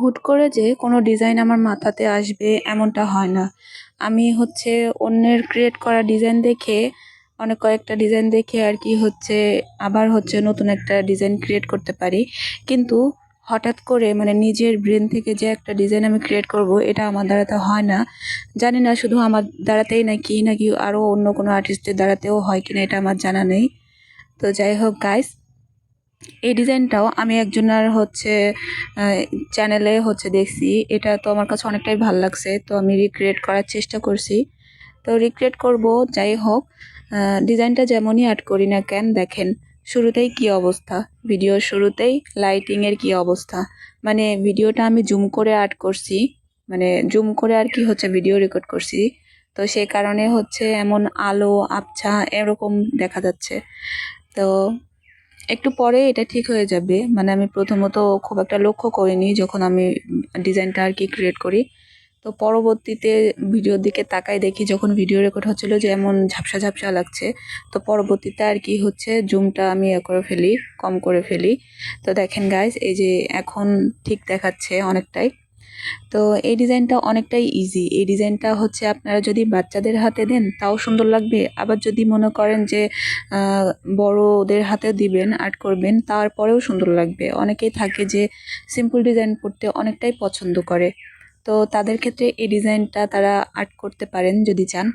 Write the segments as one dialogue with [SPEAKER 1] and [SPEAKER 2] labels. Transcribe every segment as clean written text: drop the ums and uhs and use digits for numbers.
[SPEAKER 1] হুট করে যে কোনো ডিজাইন আমার মাথাতে আসবে এমনটা হয় না। আমি অন্যের ক্রিয়েট করা ডিজাইন দেখে অনেক কয়েকটা ডিজাইন দেখে আর কি আবার নতুন একটা ডিজাইন ক্রিয়েট করতে পারি। কিন্তু হঠাৎ করে মানে নিজের ব্রেন থেকে যে একটা ডিজাইন আমি ক্রিয়েট করব এটা আমার দ্বারাতে হয় না। জানি না শুধু আমার দ্বারাতেই নাকি আরও অন্য কোনো আর্টিস্টের দ্বারাতেও হয় কিনা এটা আমার জানা নেই। তো যাই হোক গাইস, এই ডিজাইনটাও আমি একজনের চ্যানেলে দেখছি। এটা তো আমার কাছে অনেকটাই ভালো লাগছে, তো আমি রিক্রিয়েট করার চেষ্টা করছি। তো রিক্রিয়েট করব। যাই হোক, ডিজাইনটা যেমনই আর্ট করি না কেন, দেখেন শুরুতেই কি অবস্থা, ভিডিওর শুরুতেই লাইটিংয়ের কি অবস্থা। মানে ভিডিওটা আমি জুম করে আর্ট করছি, মানে জুম করে আর কি ভিডিও রেকর্ড করছি। তো সেই কারণে এমন আলো আবছা এরকম দেখা যাচ্ছে। তো একটু পরে এটা ঠিক হয়ে যাবে। মানে আমি প্রথমত খুব একটা লক্ষ্য করিনি যখন আমি ডিজাইনটা আর কি ক্রিয়েট করি। তো পরবর্তীতে ভিডিওর দিকে তাকাই দেখি যখন ভিডিও রেকর্ড হচ্ছিল যে এমন ঝাপসা ঝাপসা লাগছে। তো পরবর্তীতে আর কি জুমটা আমি করে ফেলি, কম করে ফেলি। তো দেখেন গাইজ, এই যে এখন ঠিক দেখাচ্ছে অনেকটাই। তো এই ডিজাইনটা অনেকটাই ইজি। এই ডিজাইনটা আপনারা যদি বাচ্চাদের হাতে দেন তাও সুন্দর লাগবে, আবার যদি মনে করেন যে বড়দের হাতে দিবেন, আর্ট করবেন, তারপরেও সুন্দর লাগবে। অনেকেই থাকে যে সিম্পল ডিজাইন করতে অনেকটাই পছন্দ করে, তো তাদের ক্ষেত্রে এই ডিজাইনটা তারা আর্ট করতে পারেন যদি চান।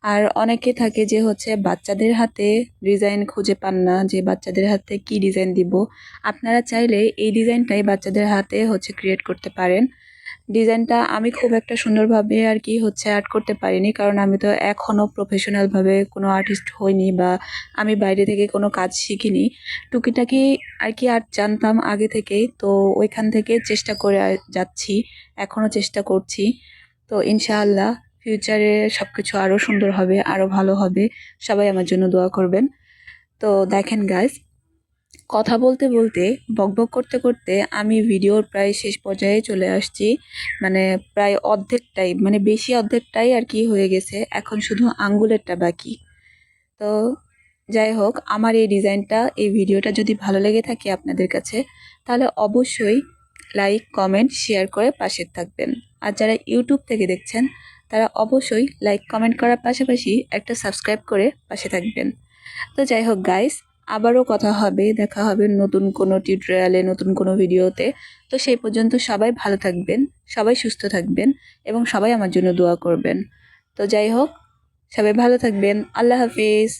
[SPEAKER 1] আর অনেকে থাকে যে বাচ্চাদের হাতে ডিজাইন খুঁজে পান না, যে বাচ্চাদের হাতে কি ডিজাইন দিব। আপনারা চাইলে এই ডিজাইনটাই বাচ্চাদের হাতে ক্রিয়েট করতে পারেন। ডিজাইনটা আমি খুব একটা সুন্দরভাবে আর কি আর্ট করতে পারিনি, কারণ আমি তো এখনও প্রফেশনালভাবে কোনো আর্টিস্ট হইনি, বা আমি বাইরে থেকে কোনো কাজ শিখিনি। টুকিটাকি আর কি আর্ট জানতাম আগে থেকেই, তো ওইখান থেকে চেষ্টা করে যাচ্ছি, এখনও চেষ্টা করছি। তো ইনশাআল্লাহ ফিউচারে সব কিছু আরও সুন্দর হবে, আরও ভালো হবে। সবাই আমার জন্য দোয়া করবেন। তো দেখেন গাইস, কথা বলতে বলতে বকবক করতে করতে আমি ভিডিওর প্রায় শেষ পর্যায়ে চলে আসছি। মানে প্রায় অর্ধেকটাই, মানে বেশি অর্ধেকটাই আর কি হয়ে গেছে, এখন শুধু আঙ্গুলেরটা বাকি। তো যাই হোক, আমার এই ডিজাইনটা, এই ভিডিওটা যদি ভালো লেগে থাকে আপনাদের কাছে, তাহলে অবশ্যই লাইক কমেন্ট শেয়ার করে পাশে থাকবেন। আর যারা ইউটিউব থেকে দেখছেন তারা অবশ্যই লাইক কমেন্ট করার পাশাপাশি একটা সাবস্ক্রাইব করে পাশে থাকবেন। তো যাই হোক গাইস, আবারও কথা হবে, দেখা হবে নতুন কোনো টিউটোরিয়ালে, নতুন কোনো ভিডিওতে। তো সেই পর্যন্ত সবাই ভালো থাকবেন, সবাই সুস্থ থাকবেন, এবং সবাই আমার জন্য দোয়া করবেন। তো যাই হোক, সবাই ভালো থাকবেন। আল্লাহ হাফিজ।